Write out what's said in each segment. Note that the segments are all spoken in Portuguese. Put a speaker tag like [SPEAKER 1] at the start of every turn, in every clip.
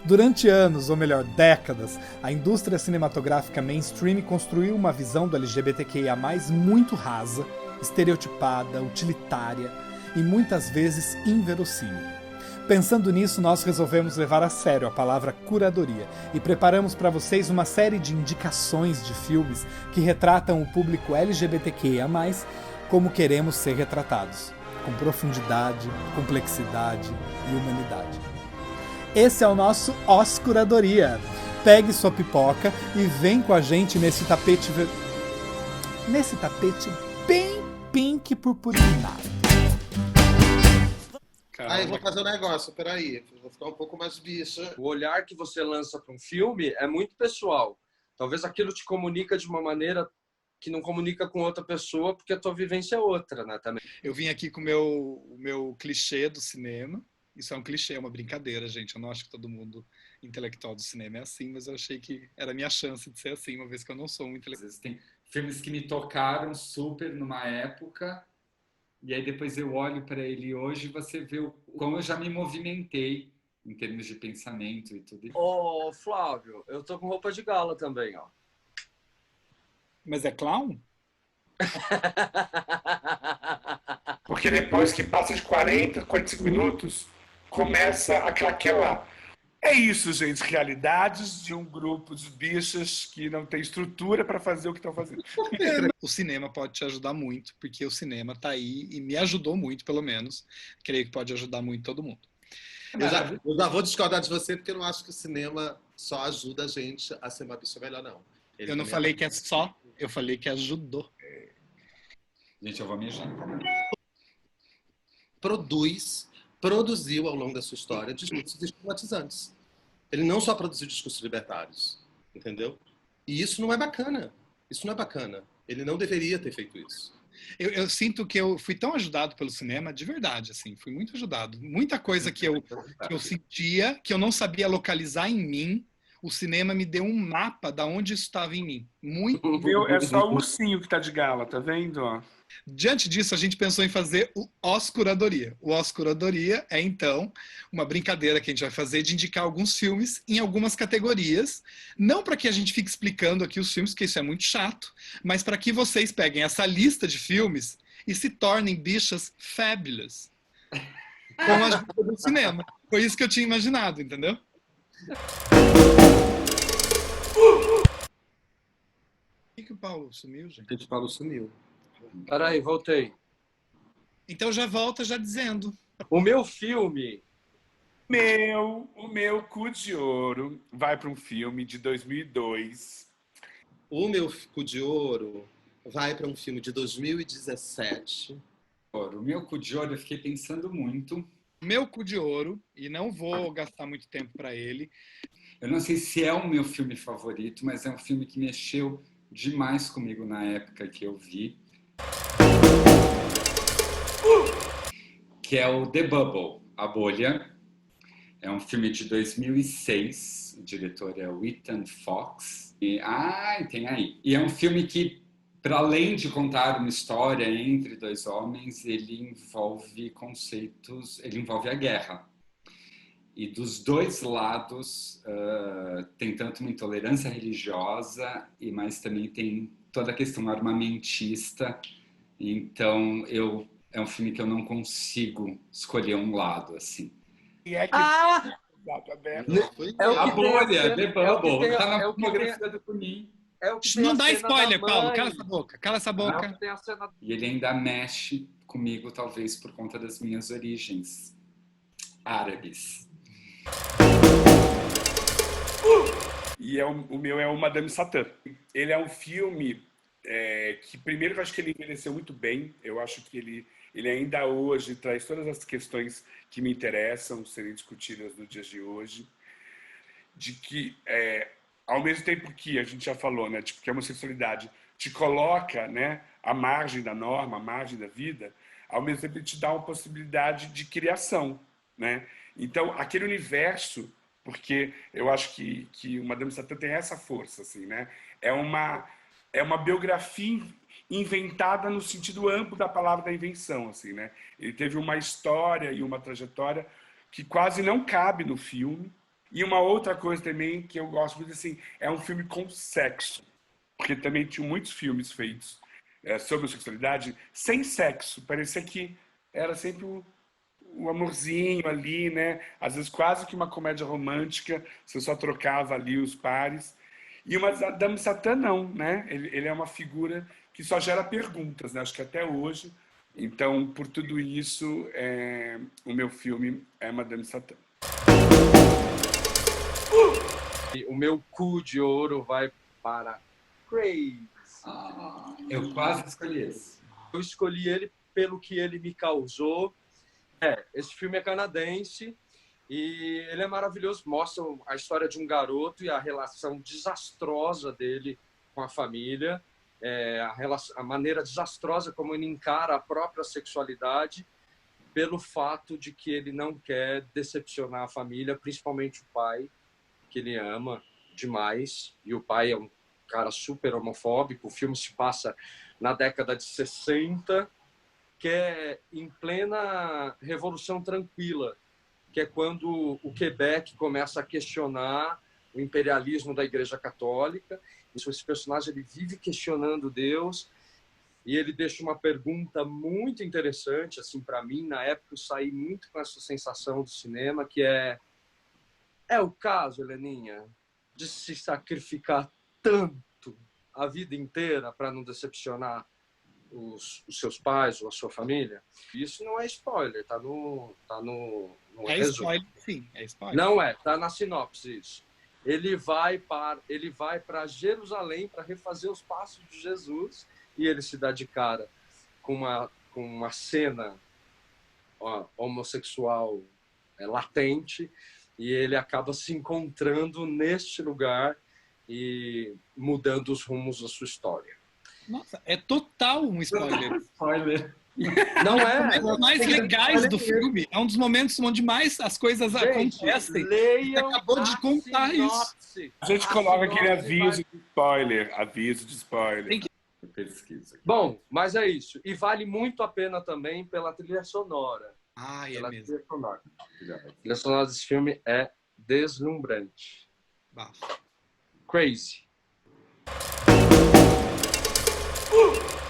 [SPEAKER 1] Durante anos, ou melhor, décadas, a indústria cinematográfica mainstream construiu uma visão do LGBTQIA+, muito rasa, estereotipada, utilitária e muitas vezes inverossímil. Pensando nisso, nós resolvemos levar a sério a palavra curadoria e preparamos para vocês uma série de indicações de filmes que retratam o público LGBTQIA+, como queremos ser retratados, com profundidade, complexidade e humanidade. Esse é o nosso Oscuradoria. Pegue sua pipoca e vem com a gente nesse tapete bem pink purpurinado.
[SPEAKER 2] Eu vou fazer um negócio, peraí. Vou ficar um pouco mais bicha.
[SPEAKER 3] O olhar que você lança para um filme é muito pessoal. Talvez aquilo te comunica de uma maneira que não comunica com outra pessoa, porque a tua vivência é outra, né, também.
[SPEAKER 1] Eu vim aqui com o meu clichê do cinema. Isso é um clichê, é uma brincadeira, gente. Eu não acho que todo mundo intelectual do cinema é assim, mas eu achei que era a minha chance de ser assim, uma vez que eu não sou um intelectual.
[SPEAKER 4] Tem filmes que me tocaram super numa época, e aí depois eu olho para ele hoje e você vê como eu já me movimentei em termos de pensamento e tudo.
[SPEAKER 3] Ô, Flávio, eu tô com roupa de gala também, ó.
[SPEAKER 1] Mas é clown?
[SPEAKER 5] Porque depois que passa de 40, 45 minutos, começa a craquelar. É isso, gente. Realidades de um grupo de bichas que não tem estrutura para fazer o que estão fazendo.
[SPEAKER 1] O cinema pode te ajudar muito, porque o cinema tá aí e me ajudou muito, pelo menos. Creio que pode ajudar muito todo mundo.
[SPEAKER 2] Eu já vou discordar de você, porque eu não acho que o cinema só ajuda a gente a ser uma bicha melhor, não.
[SPEAKER 1] Eu não falei que é só, eu falei que ajudou.
[SPEAKER 4] Gente, eu vou mijar.
[SPEAKER 2] Produziu ao longo da sua história discursos estigmatizantes. Ele não só produziu discursos libertários, entendeu? E isso não é bacana. Isso não é bacana. Ele não deveria ter feito isso.
[SPEAKER 1] Eu sinto que eu fui tão ajudado pelo cinema, de verdade, assim, fui muito ajudado. Muita coisa que eu sentia, que eu não sabia localizar em mim, o cinema me deu um mapa da onde isso estava em mim. Muito.
[SPEAKER 5] Viu? É só o ursinho que tá de gala, tá vendo? Ó.
[SPEAKER 1] Diante disso, a gente pensou em fazer o Oscuradoria. O Oscuradoria é, então, uma brincadeira que a gente vai fazer de indicar alguns filmes em algumas categorias. Não para que a gente fique explicando aqui os filmes, porque isso é muito chato, mas para que vocês peguem essa lista de filmes e se tornem bichas fabulous com a ajuda do cinema. Foi isso que eu tinha imaginado, entendeu? Por que o Paulo sumiu, gente?
[SPEAKER 2] O Paulo sumiu.
[SPEAKER 3] Peraí, voltei.
[SPEAKER 1] Então já volta já dizendo.
[SPEAKER 3] O meu filme...
[SPEAKER 5] O meu cu de ouro vai para um filme de 2002.
[SPEAKER 2] O meu cu de ouro vai para um filme de 2017.
[SPEAKER 4] O meu cu de ouro eu fiquei pensando muito.
[SPEAKER 1] Meu cu de ouro, e não vou gastar muito tempo para ele.
[SPEAKER 4] Eu não sei se é o meu filme favorito, mas é um filme que mexeu demais comigo na época que eu vi. Que é o The Bubble, A Bolha. É um filme de 2006, o diretor é o Ethan Fox. Tem aí. E é um filme que, para além de contar uma história entre dois homens, ele envolve conceitos, ele envolve a guerra. E dos dois lados tem tanto uma intolerância religiosa, mas também tem toda a questão armamentista. Então, é um filme que eu não consigo escolher um lado, assim.
[SPEAKER 5] E é que...
[SPEAKER 3] É o
[SPEAKER 4] A
[SPEAKER 3] que tem
[SPEAKER 4] Bolha, The Bubble, tá na
[SPEAKER 3] é o que
[SPEAKER 4] filmografia do Kunin.
[SPEAKER 3] É o que tem
[SPEAKER 1] Não
[SPEAKER 3] a
[SPEAKER 1] dá
[SPEAKER 3] cena
[SPEAKER 1] spoiler,
[SPEAKER 3] da
[SPEAKER 1] Paulo.
[SPEAKER 3] mãe.
[SPEAKER 1] Cala essa boca. Cala essa
[SPEAKER 3] É o
[SPEAKER 1] boca.
[SPEAKER 3] que tem a cena...
[SPEAKER 4] E ele ainda mexe comigo, talvez por conta das minhas origens árabes.
[SPEAKER 5] E o meu é o Madame Satã. Ele é um filme que, primeiro, eu acho que ele envelheceu muito bem. Eu acho que ele ainda hoje traz todas as questões que me interessam serem discutidas nos dias de hoje. De que, ao mesmo tempo que a gente já falou, né, tipo, que a homossexualidade te coloca, né, à margem da norma, à margem da vida, ao mesmo tempo ele te dá uma possibilidade de criação, né? Então, aquele universo, porque eu acho que o Madame Satã tem essa força, assim, né? É uma biografia inventada no sentido amplo da palavra da invenção, assim, né? Ele teve uma história e uma trajetória que quase não cabe no filme, E uma outra coisa também que eu gosto muito, assim, é um filme com sexo. Porque também tinha muitos filmes feitos sobre sexualidade sem sexo. Parecia que era sempre o amorzinho ali, né? Às vezes quase que uma comédia romântica, você só trocava ali os pares. E o Madame Satã não, né? Ele é uma figura que só gera perguntas, né? Acho que até hoje. Então, por tudo isso, o meu filme é Madame Satã.
[SPEAKER 3] O meu cu de ouro vai para Crazy.
[SPEAKER 4] Eu quase escolhi esse.
[SPEAKER 3] Eu escolhi ele pelo que ele me causou. Esse filme é canadense e ele é maravilhoso. Mostra a história de um garoto e a relação desastrosa dele com a família, a maneira desastrosa como ele encara a própria sexualidade, pelo fato de que ele não quer decepcionar a família, principalmente o pai, que ele ama demais. E o pai é um cara super homofóbico. O filme se passa na década de 60, que é em plena Revolução Tranquila, que é quando o Quebec começa a questionar o imperialismo da Igreja Católica. Esse personagem ele vive questionando Deus e ele deixa uma pergunta muito interessante, assim, para mim. Na época eu saí muito com essa sensação do cinema, que é o caso, Heleninha, de se sacrificar tanto a vida inteira para não decepcionar os seus pais ou a sua família? Isso não é spoiler, tá no resumo.
[SPEAKER 1] Spoiler, sim, é spoiler.
[SPEAKER 3] Não tá na sinopse isso. Ele vai para Jerusalém para refazer os passos de Jesus e ele se dá de cara com uma cena homossexual latente e ele acaba se encontrando neste lugar e mudando os rumos da sua história.
[SPEAKER 1] Nossa, é total um spoiler.
[SPEAKER 4] Spoiler.
[SPEAKER 3] Não é?
[SPEAKER 1] Um dos momentos mais legais do filme. É um dos momentos onde mais as coisas acontecem.
[SPEAKER 3] Leiam.
[SPEAKER 1] Você acabou de contar
[SPEAKER 3] sinopse.
[SPEAKER 1] isso.
[SPEAKER 5] A gente coloca aquele aviso de spoiler. Aviso de spoiler.
[SPEAKER 1] Tem que...
[SPEAKER 4] Eu pesquiso aqui.
[SPEAKER 3] Bom, mas é isso. E vale muito a pena também pela trilha sonora.
[SPEAKER 1] Ah, é
[SPEAKER 3] Pela
[SPEAKER 1] mesmo.
[SPEAKER 3] trilha sonora. A trilha sonora desse filme é deslumbrante.
[SPEAKER 1] Bafo.
[SPEAKER 3] Crazy.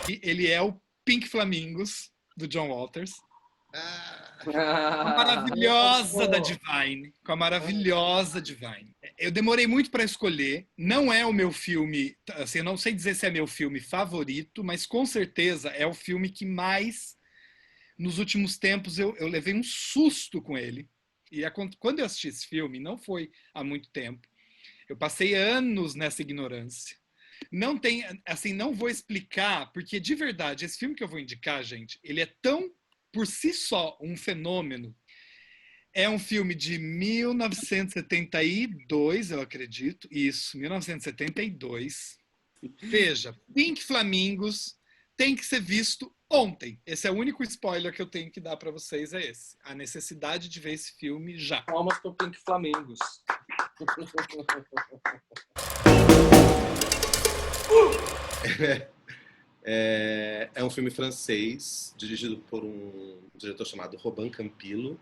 [SPEAKER 1] Ele é o Pink Flamingos, do John Waters. Com a maravilhosa da Divine. Com a maravilhosa Divine. Eu demorei muito para escolher. Não é o meu filme... Assim, eu não sei dizer se é meu filme favorito, mas com certeza é o filme que mais... Nos últimos tempos eu levei um susto com ele. E quando eu assisti esse filme, não foi há muito tempo. Eu passei anos nessa ignorância. Não tem, assim, não vou explicar, porque de verdade, esse filme que eu vou indicar, gente, ele é tão, por si só, um fenômeno. É um filme de 1972, eu acredito. Isso, 1972. Veja, Pink Flamingos tem que ser visto ontem. Esse é o único spoiler que eu tenho que dar para vocês, é esse. A necessidade de ver esse filme já.
[SPEAKER 3] Palmas pro Pink Flamingos.
[SPEAKER 2] É um filme francês, dirigido por um diretor chamado Robin Campillo,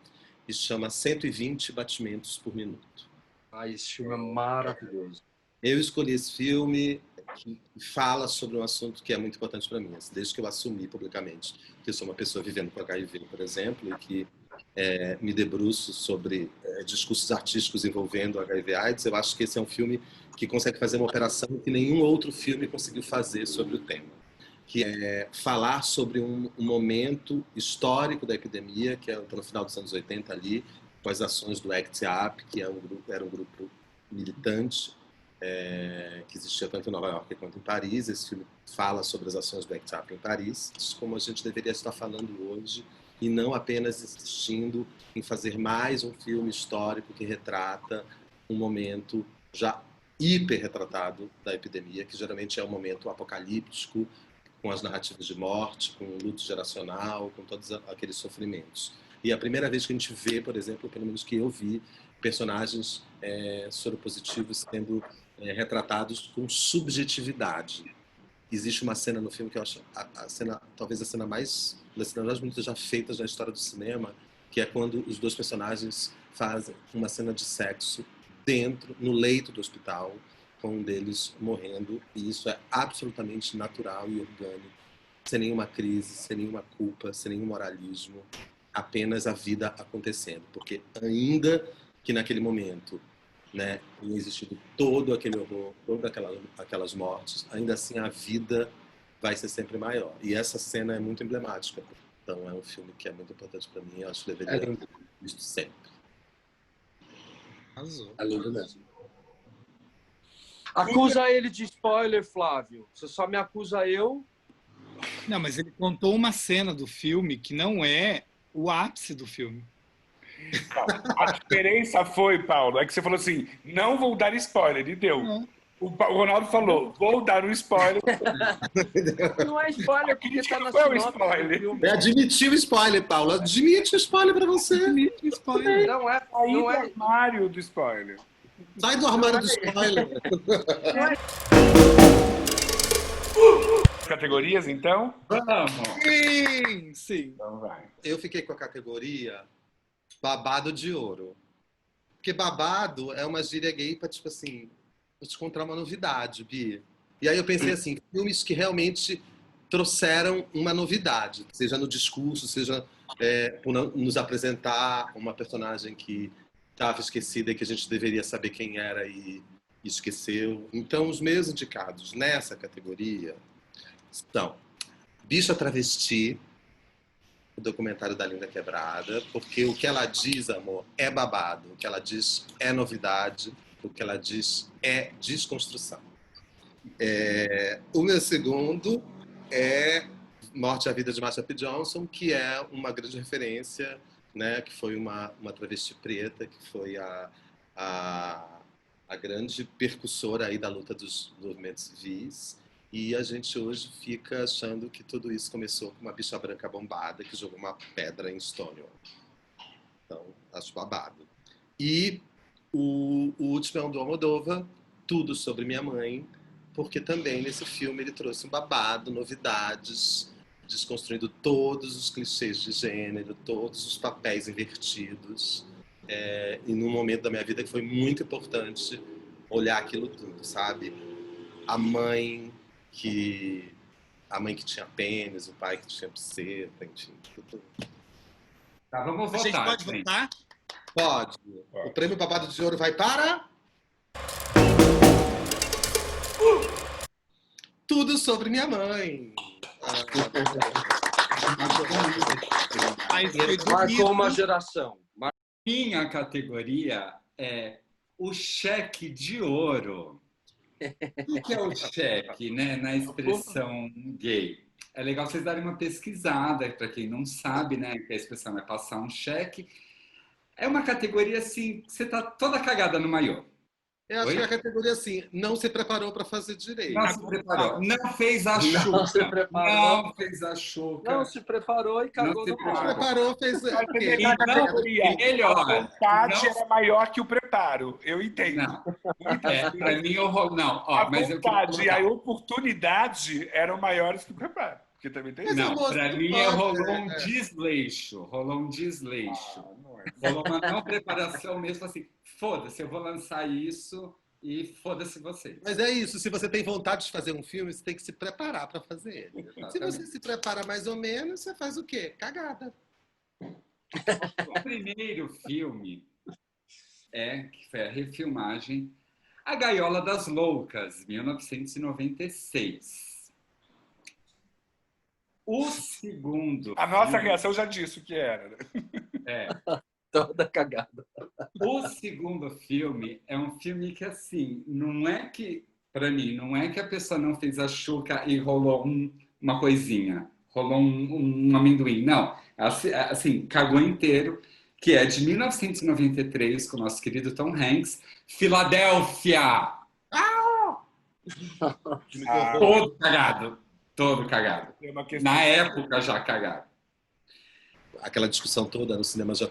[SPEAKER 2] e se chama 120 Batimentos por Minuto.
[SPEAKER 3] Esse filme é maravilhoso.
[SPEAKER 2] Eu escolhi esse filme que fala sobre um assunto que é muito importante para mim, desde que eu assumi publicamente que eu sou uma pessoa vivendo com HIV, por exemplo, e que me debruço sobre discursos artísticos envolvendo HIV/AIDS. Eu acho que esse é um filme que consegue fazer uma operação que nenhum outro filme conseguiu fazer sobre o tema, que é falar sobre um momento histórico da epidemia, que é no final dos anos 80 ali, com as ações do ACT UP, que era um grupo militante que existia tanto em Nova York quanto em Paris. Esse filme fala sobre as ações do ACT UP em Paris, como a gente deveria estar falando hoje, e não apenas insistindo em fazer mais um filme histórico que retrata um momento já hiper retratado da epidemia, que geralmente é um momento apocalíptico, com as narrativas de morte, com o luto geracional, com todos aqueles sofrimentos. E a primeira vez que a gente vê, por exemplo, pelo menos que eu vi, personagens soropositivos sendo retratados com subjetividade. Existe uma cena no filme que eu acho talvez a cena mais bonitas já feitas na história do cinema, que é quando os dois personagens fazem uma cena de sexo dentro, no leito do hospital, com um deles morrendo, e isso é absolutamente natural e orgânico, sem nenhuma crise, sem nenhuma culpa, sem nenhum moralismo, apenas a vida acontecendo, porque ainda que naquele momento, né, tenha existido todo aquele horror, todas aquelas mortes, ainda assim a vida vai ser sempre maior. E essa cena é muito emblemática. Então é um filme que é muito importante para mim. Eu acho que deveria ser visto sempre.
[SPEAKER 1] Arrasou.
[SPEAKER 2] É lindo mesmo.
[SPEAKER 3] Acusa ele de spoiler, Flávio. Você só me acusa eu.
[SPEAKER 1] Não, mas ele contou uma cena do filme que não é o ápice do filme.
[SPEAKER 5] A diferença foi, Paulo, é que você falou assim, não vou dar spoiler, e deu.
[SPEAKER 1] Não.
[SPEAKER 5] O Ronaldo falou, vou dar um spoiler.
[SPEAKER 3] Não é spoiler, porque tá na
[SPEAKER 5] Não é um
[SPEAKER 3] sinopse do
[SPEAKER 5] spoiler.
[SPEAKER 3] filme.
[SPEAKER 2] É admitir o spoiler, Paulo. Admite o spoiler para você.
[SPEAKER 1] Spoiler.
[SPEAKER 3] Não é,
[SPEAKER 5] Aí
[SPEAKER 3] não
[SPEAKER 5] do
[SPEAKER 3] é,
[SPEAKER 5] armário do spoiler.
[SPEAKER 2] Sai do armário do spoiler.
[SPEAKER 5] Categorias, então?
[SPEAKER 4] Vamos!
[SPEAKER 1] Sim, sim.
[SPEAKER 5] Então vai.
[SPEAKER 2] Eu fiquei com a categoria babado de ouro. Porque babado é uma gíria gay para, tipo assim, vou te contar uma novidade, Bi. E aí eu pensei assim, filmes que realmente trouxeram uma novidade, seja no discurso, seja por nos apresentar uma personagem que estava esquecida e que a gente deveria saber quem era e esqueceu. Então, os meus indicados nessa categoria são Bicha Travesti, o documentário da Linda Quebrada, porque o que ela diz, amor, é babado, o que ela diz é novidade, o que ela diz é desconstrução. O meu segundo é Morte à Vida de Marsha P. Johnson, que é uma grande referência, né, que foi uma travesti preta, que foi a grande percussora aí da luta dos movimentos civis. E a gente hoje fica achando que tudo isso começou com uma bicha branca bombada que jogou uma pedra em Stonewall. Então, acho babado. E o último é um do Almodóvar, Tudo Sobre Minha Mãe, porque também nesse filme ele trouxe um babado, novidades, desconstruindo todos os clichês de gênero, todos os papéis invertidos. E num momento da minha vida que foi muito importante olhar aquilo tudo, sabe? A mãe que tinha pênis, o pai que tinha buceta, enfim, tudo.
[SPEAKER 4] Tá, vamos
[SPEAKER 1] A gente
[SPEAKER 4] votar.
[SPEAKER 1] pode
[SPEAKER 4] gente.
[SPEAKER 1] votar?
[SPEAKER 2] Pode. O prêmio Babado de Ouro vai para... Tudo Sobre Minha Mãe.
[SPEAKER 1] Aí foi
[SPEAKER 3] marcou uma
[SPEAKER 1] bonito.
[SPEAKER 3] geração.
[SPEAKER 4] Minha categoria é o cheque de ouro. O que é o cheque, né, na expressão gay? É legal vocês darem uma pesquisada, para quem não sabe, né, que a expressão é passar um cheque. É uma categoria assim, que você está toda cagada no maiô.
[SPEAKER 2] Eu acho
[SPEAKER 4] Oi?
[SPEAKER 2] que a categoria assim, não se preparou para fazer direito.
[SPEAKER 4] Não se preparou, não fez a chuca,
[SPEAKER 3] Não se preparou.
[SPEAKER 4] não fez a chuca.
[SPEAKER 3] Não se preparou e cagou
[SPEAKER 4] se
[SPEAKER 3] no
[SPEAKER 2] Se
[SPEAKER 3] pau.
[SPEAKER 2] preparou, fez...
[SPEAKER 4] Então, melhor.
[SPEAKER 5] A vontade
[SPEAKER 4] Não-
[SPEAKER 5] era maior que o preparo. Eu entendo.
[SPEAKER 4] Não, para mim eu rolo. Não, ó,
[SPEAKER 5] A
[SPEAKER 4] mas eu
[SPEAKER 5] vontade e a
[SPEAKER 4] queria
[SPEAKER 5] oportunidade eram maiores que o preparo. Porque também tem
[SPEAKER 2] Mas
[SPEAKER 5] isso.
[SPEAKER 2] eu
[SPEAKER 4] Não,
[SPEAKER 2] gosto
[SPEAKER 4] para
[SPEAKER 2] do
[SPEAKER 4] mim
[SPEAKER 2] pop,
[SPEAKER 4] rolou um desleixo, rolou um desleixo. Rolou uma não preparação mesmo assim, foda-se, eu vou lançar isso e foda-se vocês.
[SPEAKER 2] Mas é isso, se você tem vontade de fazer um filme, você tem que se preparar para fazer ele. Se você se prepara mais ou menos, você faz o quê? Cagada.
[SPEAKER 4] O primeiro filme que foi a refilmagem A Gaiola das Loucas, 1996. O segundo
[SPEAKER 5] A nossa
[SPEAKER 4] filme-
[SPEAKER 5] reação já disse o que era. Né?
[SPEAKER 4] é,
[SPEAKER 3] Toda cagada.
[SPEAKER 4] o segundo filme é um filme que, assim, não é que, para mim, não é que a pessoa não fez a chuca e rolou uma coisinha, rolou um amendoim. Não, assim, cagou inteiro, que é de 1993, com o nosso querido Tom Hanks, Filadélfia. Todo cagado, todo cagado.
[SPEAKER 5] É uma questão.
[SPEAKER 4] Na época já cagado.
[SPEAKER 2] Aquela discussão toda no cinema já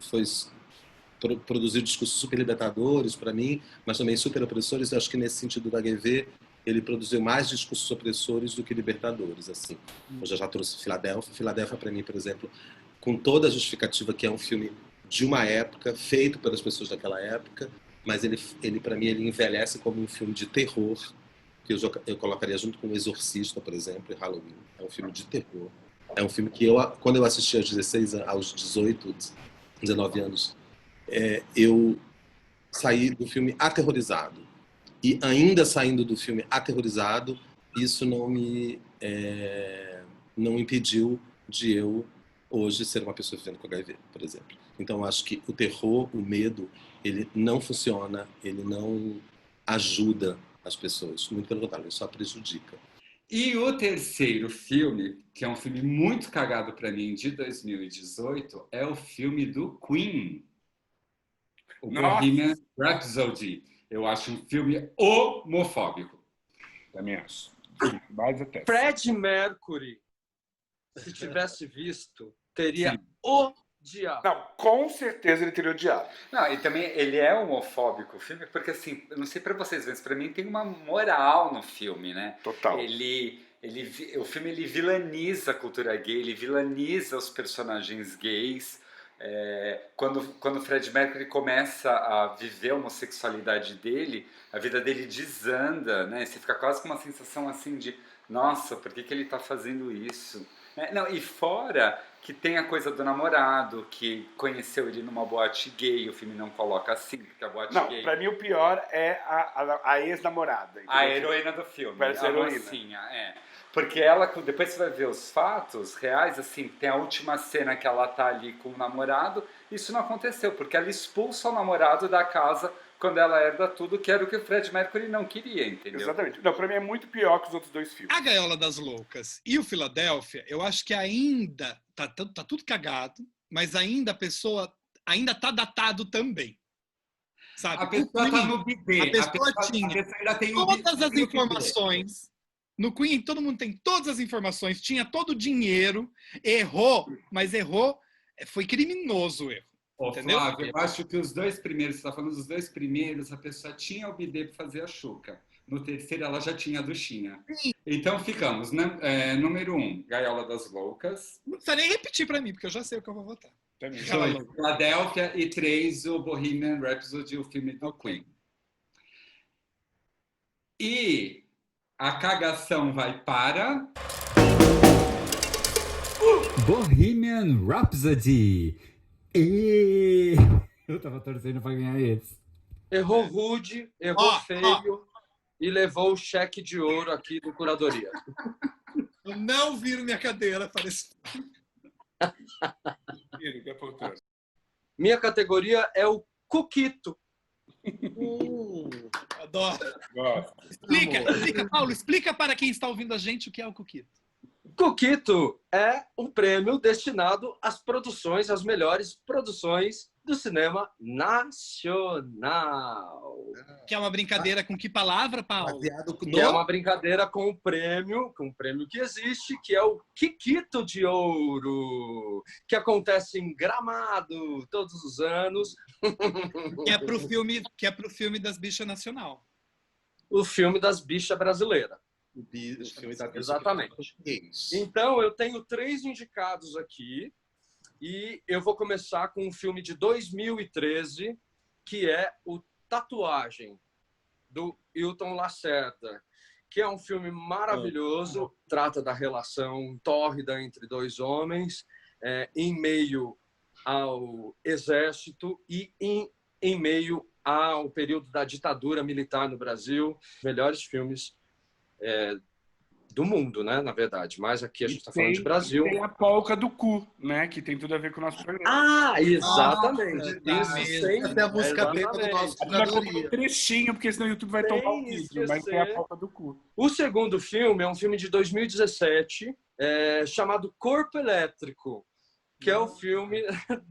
[SPEAKER 2] foi produzir discursos super libertadores para mim, mas também super opressores. Eu acho que nesse sentido da GV ele produziu mais discursos opressores do que libertadores. Assim, eu já trouxe Filadélfia. Filadélfia para mim, por exemplo, com toda a justificativa que é um filme de uma época, feito pelas pessoas daquela época, mas ele para mim, ele envelhece como um filme de terror, que eu colocaria junto com O Exorcista, por exemplo, e Halloween. É um filme de terror. É um filme que quando eu assisti aos 18, 19 anos, eu saí do filme aterrorizado. E ainda saindo do filme aterrorizado, isso não impediu de eu hoje ser uma pessoa vivendo com HIV, por exemplo. Então, eu acho que o terror, o medo, ele não funciona, ele não ajuda as pessoas. Muito pelo contrário, ele só prejudica.
[SPEAKER 4] E o terceiro filme, que é um filme muito cagado para mim, de 2018, é o filme do Queen, o Bohemian Rhapsody. Eu acho um filme homofóbico.
[SPEAKER 5] Também acho. Mais até.
[SPEAKER 3] Freddie Mercury, se tivesse visto, teria
[SPEAKER 4] Sim.
[SPEAKER 3] odiado.
[SPEAKER 5] Não, com certeza ele teria odiado.
[SPEAKER 4] Não, e também ele é homofóbico, o filme, porque assim, eu não sei pra vocês, mas pra mim tem uma moral no filme, né?
[SPEAKER 5] Total.
[SPEAKER 4] O filme ele vilaniza a cultura gay, ele vilaniza os personagens gays. Quando o Freddie Mercury começa a viver a homossexualidade dele, a vida dele desanda, né? Você fica quase com uma sensação assim de, nossa, por que ele tá fazendo isso? Não, e fora que tem a coisa do namorado, que conheceu ele numa boate gay, o filme não coloca assim, porque a boate
[SPEAKER 5] Não,
[SPEAKER 4] gay...
[SPEAKER 5] pra mim o pior é a ex-namorada.
[SPEAKER 4] A heroína do filme,
[SPEAKER 5] Parece
[SPEAKER 4] a
[SPEAKER 5] heroína.
[SPEAKER 4] mocinha, Porque ela, depois você vai ver os fatos reais, assim, tem a última cena que ela tá ali com o namorado, isso não aconteceu, porque ela expulsa o namorado da casa quando ela herda tudo, que era o que o Freddie Mercury não queria, entendeu?
[SPEAKER 5] Exatamente. Não, pra mim é muito pior que os outros dois filmes.
[SPEAKER 1] A Gaiola das Loucas e o Filadélfia, eu acho que ainda tá tudo cagado, mas ainda a pessoa ainda tá datado também. Sabe?
[SPEAKER 4] A pessoa tá no bidê.
[SPEAKER 1] A pessoa tinha
[SPEAKER 4] a pessoa ainda tem o
[SPEAKER 1] todas as
[SPEAKER 4] bidê.
[SPEAKER 1] informações. No Queen, todo mundo tem todas as informações, tinha todo o dinheiro, errou, mas errou, foi criminoso o erro. Entendeu?
[SPEAKER 4] Flávio, eu acho que os dois primeiros, você está falando dos dois primeiros, a pessoa tinha o bidê para fazer a chuca. No terceiro, ela já tinha a duchinha.
[SPEAKER 1] Sim.
[SPEAKER 4] Então, ficamos, né? Número 1, Gaiola das Loucas.
[SPEAKER 1] Não precisa nem repetir para mim, porque eu já sei o que eu vou votar.
[SPEAKER 5] 2,
[SPEAKER 4] Philadelphia. E 3, o Bohemian Rhapsody, o filme do Queen. E a cagação vai para...
[SPEAKER 6] Bohemian Rhapsody. Eu tava torcendo pra ganhar esse.
[SPEAKER 3] Errou rude, errou feio e levou o cheque de ouro aqui do Curadoria.
[SPEAKER 1] Eu não viro minha cadeira para esse...
[SPEAKER 3] Minha categoria é o Cuquito.
[SPEAKER 1] Adoro.
[SPEAKER 5] Gosto.
[SPEAKER 1] Explica, Paulo, explica para quem está ouvindo a gente o que é o Cuquito.
[SPEAKER 3] Cuquito é um prêmio destinado às produções, às melhores produções do cinema nacional.
[SPEAKER 1] Que é uma brincadeira com que palavra, Paulo?
[SPEAKER 3] Que é uma brincadeira com um prêmio que existe, que é o Kikito de Ouro, que acontece em Gramado todos os anos.
[SPEAKER 1] Que é pro filme das bichas nacional.
[SPEAKER 3] O filme das bichas brasileiras.
[SPEAKER 2] O filme da
[SPEAKER 3] Exatamente. Então, eu tenho 3 indicados aqui e eu vou começar com um filme de 2013, que é o Tatuagem, do Hilton Lacerda, que é um filme maravilhoso, trata da relação tórrida entre 2 homens em meio ao exército e em meio ao período da ditadura militar no Brasil. Melhores filmes do mundo, né? Na verdade, mas aqui a gente está falando de Brasil.
[SPEAKER 5] Tem a polca do cu, né? Que tem tudo a ver com o nosso programa.
[SPEAKER 3] Exatamente.
[SPEAKER 2] Essa é a música tema do nosso Curadoria.
[SPEAKER 5] Um trechinho, porque senão o YouTube vai tomar o vídeo, mas tem a polca do cu.
[SPEAKER 3] O segundo filme é um filme de 2017, chamado Corpo Elétrico, que é o filme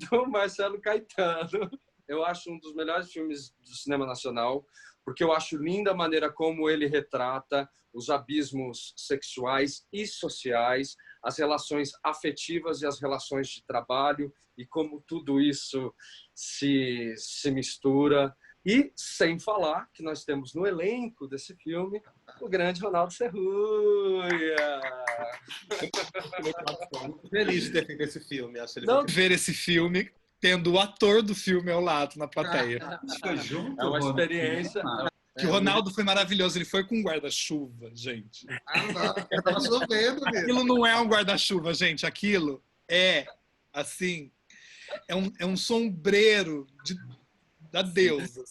[SPEAKER 3] do Marcelo Caetano. Eu acho um dos melhores filmes do cinema nacional, porque eu acho linda a maneira como ele retrata os abismos sexuais e sociais, as relações afetivas e as relações de trabalho, e como tudo isso se mistura. E sem falar que nós temos no elenco desse filme o grande Ronaldo Serruia.
[SPEAKER 2] Muito feliz de ter feito esse filme.
[SPEAKER 1] Ver esse filme tendo o ator do filme ao lado na plateia.
[SPEAKER 4] Foi junto,
[SPEAKER 3] É uma
[SPEAKER 4] Ronaldo?
[SPEAKER 3] experiência.
[SPEAKER 1] Que o Ronaldo foi maravilhoso, ele foi com um guarda-chuva, gente.
[SPEAKER 2] Eu tava chovendo, mesmo.
[SPEAKER 1] Aquilo não é um guarda-chuva, gente, aquilo é, assim, é um sombreiro da deusa.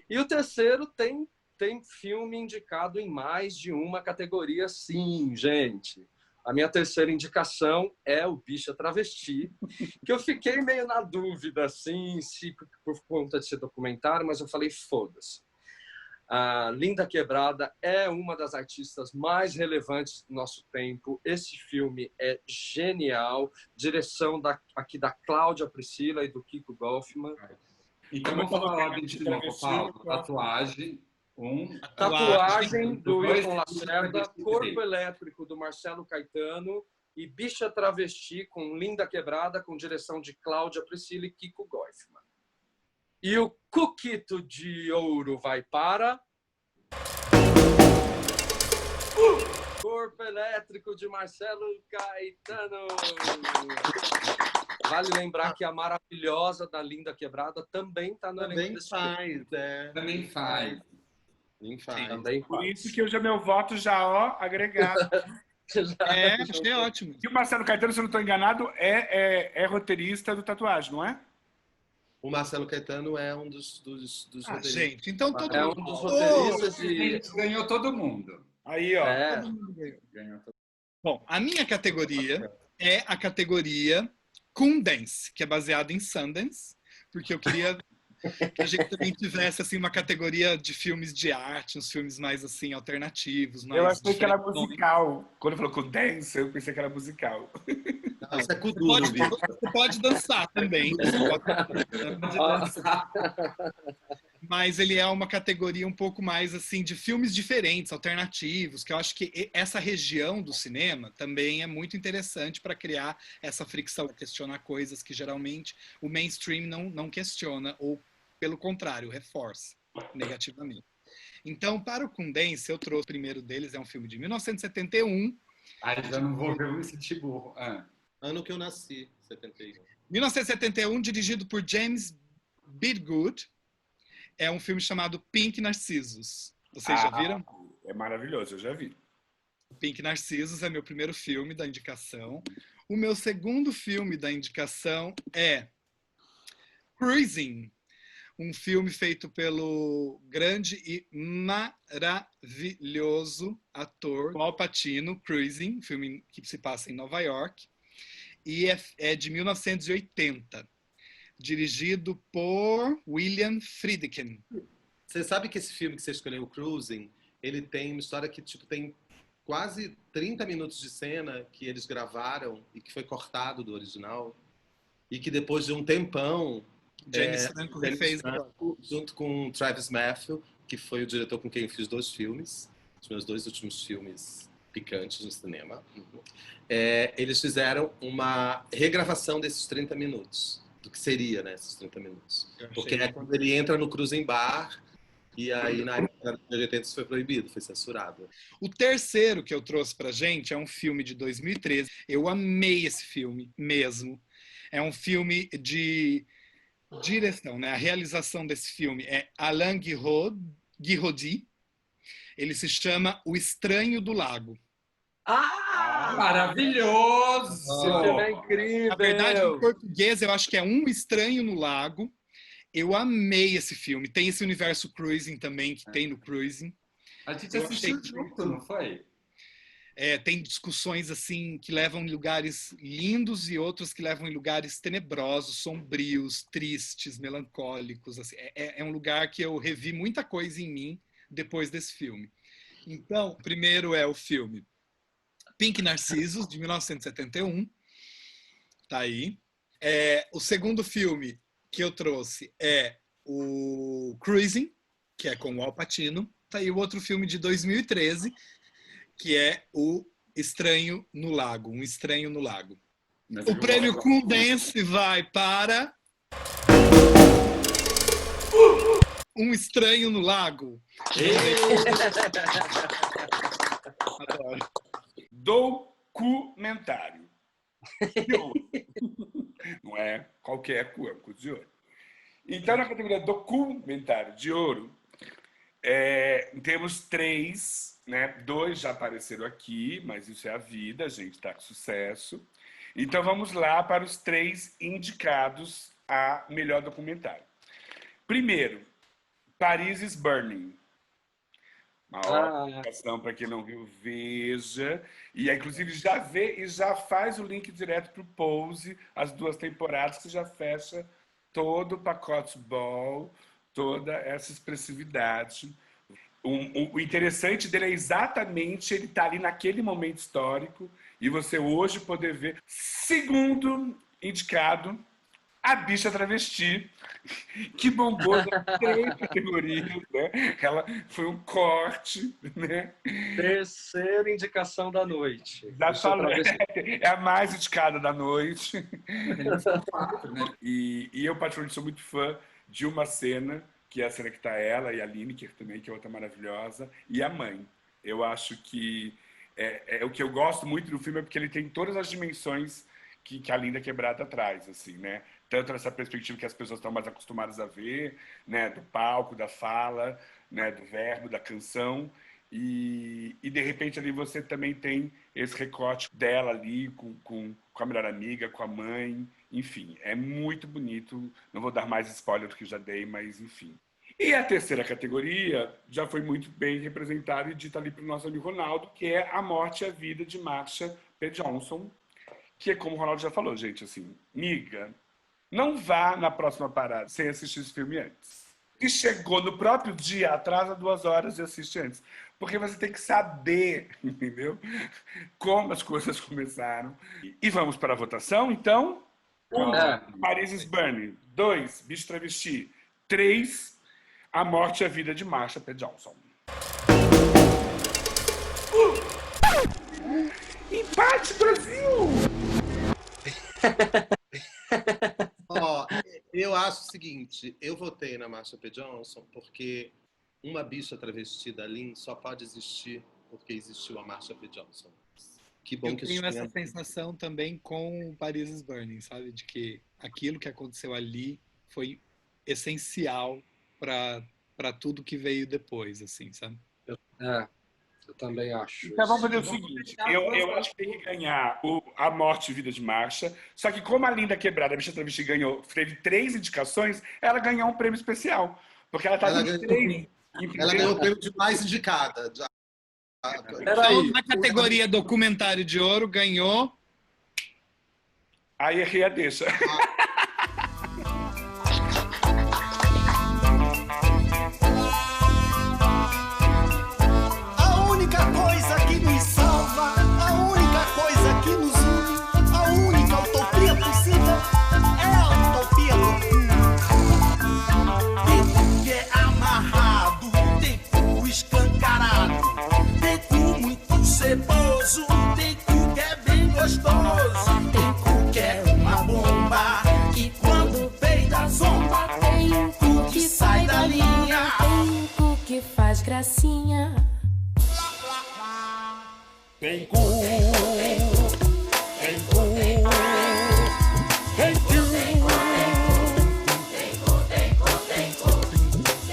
[SPEAKER 3] E o terceiro tem filme indicado em mais de uma categoria, sim, gente. A minha terceira indicação é o Bicha Travesti, que eu fiquei meio na dúvida, assim, se por conta de ser documentário, mas eu falei, foda-se. A Linda Quebrada é uma das artistas mais relevantes do nosso tempo. Esse filme é genial. Direção aqui da Cláudia Priscila e do Kiko Goffman.
[SPEAKER 4] Então vamos falar lá de novo, Paulo. Tatuagem,
[SPEAKER 3] Tatuagem do Wilton
[SPEAKER 4] dois,
[SPEAKER 3] Lacerda,
[SPEAKER 4] três.
[SPEAKER 3] Corpo Elétrico do Marcelo Caetano e Bicha Travesti com Linda Quebrada, com direção de Cláudia Priscila e Kiko Goffman. E o Cuquito de Ouro vai para... Corpo Elétrico de Marcelo Caetano. Vale lembrar que a maravilhosa da Linda Quebrada também está no elenco
[SPEAKER 2] Também
[SPEAKER 3] desse filme.
[SPEAKER 2] faz, é.
[SPEAKER 4] Também faz.
[SPEAKER 2] Nem faz.
[SPEAKER 3] Também
[SPEAKER 5] Por
[SPEAKER 3] faz.
[SPEAKER 5] isso que meu voto já, ó, agregado.
[SPEAKER 1] Achei ótimo.
[SPEAKER 5] E o Marcelo Caetano, se eu não estou enganado, é roteirista do Tatuagem, não é?
[SPEAKER 2] O Marcelo Caetano é um dos roteiristas.
[SPEAKER 1] Gente, então todo
[SPEAKER 3] É um
[SPEAKER 1] mundo...
[SPEAKER 3] dos roteiristas de...
[SPEAKER 4] Gente, ganhou todo mundo.
[SPEAKER 5] Aí, ó.
[SPEAKER 3] É.
[SPEAKER 1] Todo mundo ganhou.
[SPEAKER 4] Ganhou todo
[SPEAKER 1] Bom, a minha categoria é a categoria Kundance, que é baseada em Sundance, porque eu queria que a gente também tivesse assim uma categoria de filmes de arte, uns filmes mais assim alternativos, mais
[SPEAKER 5] Eu achei que era
[SPEAKER 1] diferentões.
[SPEAKER 5] musical. Quando falou com dance, eu pensei que era musical.
[SPEAKER 2] Não, isso é Kuduro, Vitor.
[SPEAKER 1] Você pode dançar também. Você pode dançar. Mas ele é uma categoria um pouco mais assim de filmes diferentes, alternativos, que eu acho que essa região do cinema também é muito interessante para criar essa fricção, questionar coisas que geralmente o mainstream não questiona, ou pelo contrário, reforça negativamente. Então, para o Kundance, eu trouxe o primeiro deles, é um filme de 1971.
[SPEAKER 4] Ai, já não vou ver o City Burro.
[SPEAKER 2] Ano que eu nasci, 71.
[SPEAKER 1] 1971, dirigido por James Bidgood. É um filme chamado Pink Narcissus. Vocês já viram?
[SPEAKER 5] É maravilhoso, eu já vi.
[SPEAKER 1] Pink Narcissus é meu primeiro filme da indicação. O meu segundo filme da indicação é Cruising, um filme feito pelo grande e maravilhoso ator Al Pacino, Cruising, um filme que se passa em Nova York, e é de 1980. Dirigido por William Friedkin.
[SPEAKER 2] Você sabe que esse filme que você escolheu, o Cruising, ele tem uma história que tipo tem quase 30 minutos de cena que eles gravaram e que foi cortado do original e que depois de um tempão
[SPEAKER 1] James Franco refez.
[SPEAKER 2] Junto com Travis Matthew, que foi o diretor com quem eu fiz 2 filmes, os meus 2 últimos filmes picantes no cinema. Eles fizeram uma regravação desses 30 minutos. Do que seria, né, esses 30 minutos. Porque é quando ele entra no Cruising Bar e aí na década de 80 isso foi proibido, foi censurado.
[SPEAKER 1] O terceiro que eu trouxe pra gente é um filme de 2013. Eu amei esse filme mesmo. É um filme de direção, né? A realização desse filme é Alain Guiraudy. Ele se chama O Estranho do Lago.
[SPEAKER 4] Maravilhoso!
[SPEAKER 3] Esse filme é incrível!
[SPEAKER 1] Na verdade, em português, eu acho que é Um Estranho no Lago. Eu amei esse filme. Tem esse universo Cruising também, que tem no Cruising.
[SPEAKER 4] A gente assistiu junto, não foi?
[SPEAKER 1] Tem discussões assim que levam em lugares lindos e outros que levam em lugares tenebrosos, sombrios, tristes, melancólicos. Assim. É um lugar que eu revi muita coisa em mim depois desse filme. Então, o primeiro é o filme Pink Narcissus, de 1971. Tá aí. O segundo filme que eu trouxe é o Cruising, que é com o Al Pacino. Tá aí o outro filme de 2013, que é o Estranho no Lago, Um Estranho no Lago. O prêmio Kundance vai para Um Estranho no Lago. Adoro.
[SPEAKER 5] Documentário. de ouro. Não é qualquer Cuco de ouro. Então, na categoria documentário de ouro, temos 3, né? 2 já apareceram aqui, mas isso é a vida, a gente está com sucesso. Então, vamos lá para os 3 indicados a melhor documentário. Primeiro, Paris is Burning. Uma ótima para quem não viu, veja. E, inclusive, já vê e já faz o link direto para o Pose, as 2 temporadas, que já fecha todo o pacote ball, toda essa expressividade. O interessante dele é exatamente ele estar ali naquele momento histórico e você hoje poder ver. Segundo indicado, A Bicha Travesti, que bombou em 3 categorias, né? Ela foi um corte, né?
[SPEAKER 3] Terceira indicação da noite.
[SPEAKER 5] É a mais indicada da noite.
[SPEAKER 4] 4, né?
[SPEAKER 5] E eu, particularmente, sou muito fã de uma cena, que é a cena que está ela e a Lineker também, que é outra maravilhosa, e a mãe. Eu acho que o que eu gosto muito do filme é porque ele tem todas as dimensões que a Linda Quebrada traz, assim, né? Tanto nessa perspectiva que as pessoas estão mais acostumadas a ver, né? Do palco, da fala, né? Do verbo, da canção. E de repente ali você também tem esse recorte dela ali com a melhor amiga, com a mãe, enfim, é muito bonito. Não vou dar mais spoiler do que já dei, mas enfim. E a terceira categoria já foi muito bem representada e dita ali para o nosso amigo Ronaldo, que é A Morte e a Vida de Marsha P. Johnson, que é como o Ronaldo já falou, gente, assim, miga, não vá na próxima parada sem assistir esse filme antes. E chegou no próprio dia, atrasa 2 horas e assiste antes. Porque você tem que saber, entendeu? Como as coisas começaram. E vamos para a votação, então? 1, Paris is Burning. 2, Bicho Travesti. 3, A Morte e a Vida de Marsha P. Johnson. Empate, Brasil!
[SPEAKER 2] Eu acho o seguinte, eu votei na Marsha P. Johnson porque uma bicha travesti da Lin só pode existir porque existiu a Marsha P. Johnson. Que bom que
[SPEAKER 1] eu tenho essa sensação também com Paris is Burning, sabe? De que aquilo que aconteceu ali foi essencial para tudo que veio depois, assim, sabe?
[SPEAKER 3] Eu também acho.
[SPEAKER 5] Então vamos fazer o seguinte, eu acho que tem que ganhar A Morte e Vida de Marsha, só que como a Linda Quebrada, a Bicha Travesti, teve 3 indicações, ela ganhou um prêmio especial, porque ela estava em 3.
[SPEAKER 2] Ela ganhou o prêmio de mais indicada.
[SPEAKER 1] Então, na categoria documentário de ouro, ganhou...
[SPEAKER 5] Aí errei a deixa.
[SPEAKER 7] A única coisa que nos salva, a única coisa que nos une, a única utopia possível é a utopia do tem que é amarrado, tem cu escancarado, tem cu muito ceboso, tem cu que é bem gostoso, tem cu que é uma bomba, e quando peida zomba, tem um cu que sai da linha,
[SPEAKER 8] tem um cu que faz gracinha.
[SPEAKER 7] Tem cu, tem cu, tem cu, tem cu, tem cu, tem cu, tem cu, tem cu, tem cu, tem cu,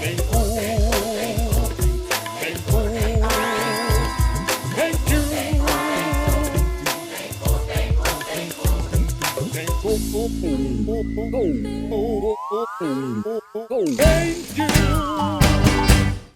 [SPEAKER 7] tem cu, tem cu.